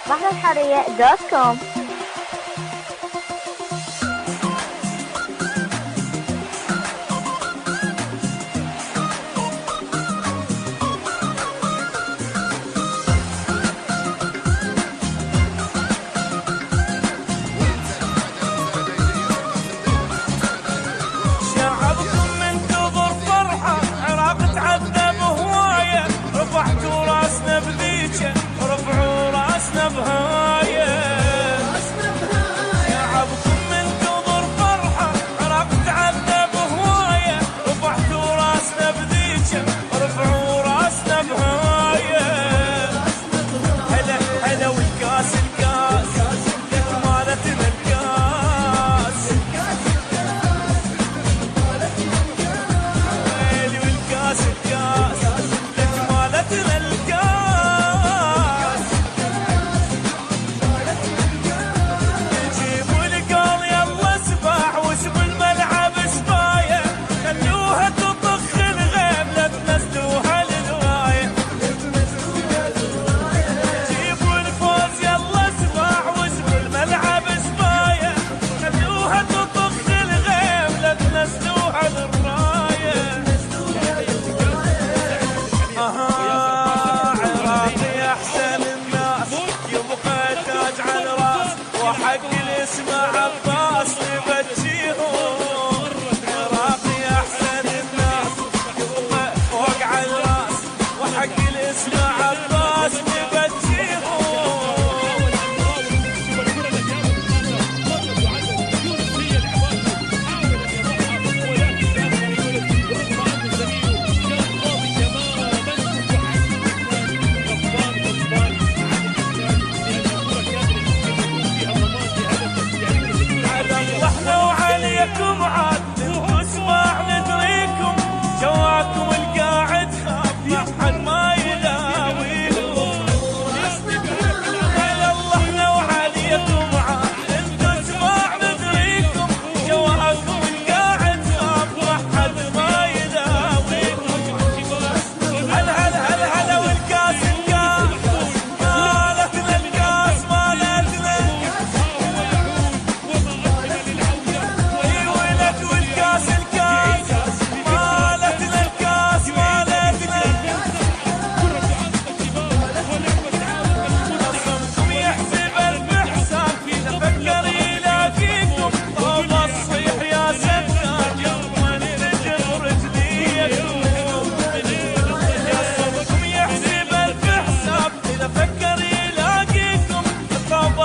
بحرالحرية.com. وحق الاسم عباس نبجيهم عراقي احسن الناس وقع الراس وحق الاسم عباس نبجيهم عليكم عاد اسمع ندريكم جواكم القاعد خاف ما حد ما يلاويكم على الله لو عليكم عاد اسمع ندريكم جواكم القاعد خاف ما حد ما يلاويكم هلا هلا هلا هلا والكاس الكاس مالتنا الكاس مالتنا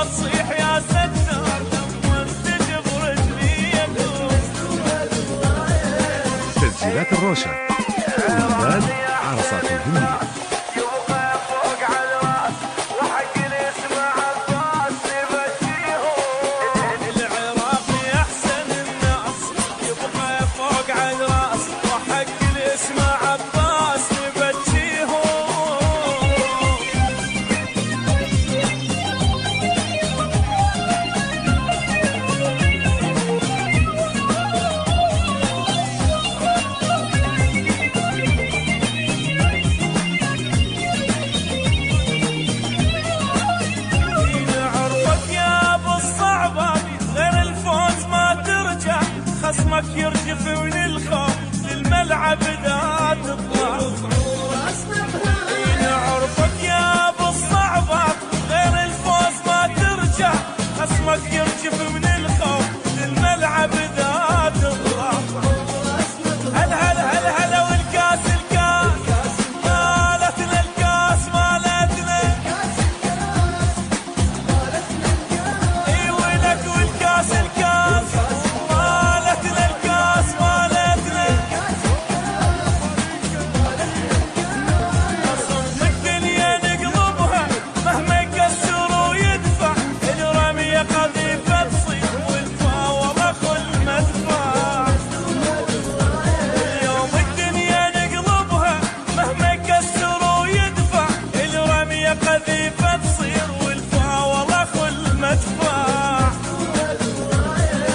صيح يا ستار لما تجب رجليكم. تسجيلات الروشة.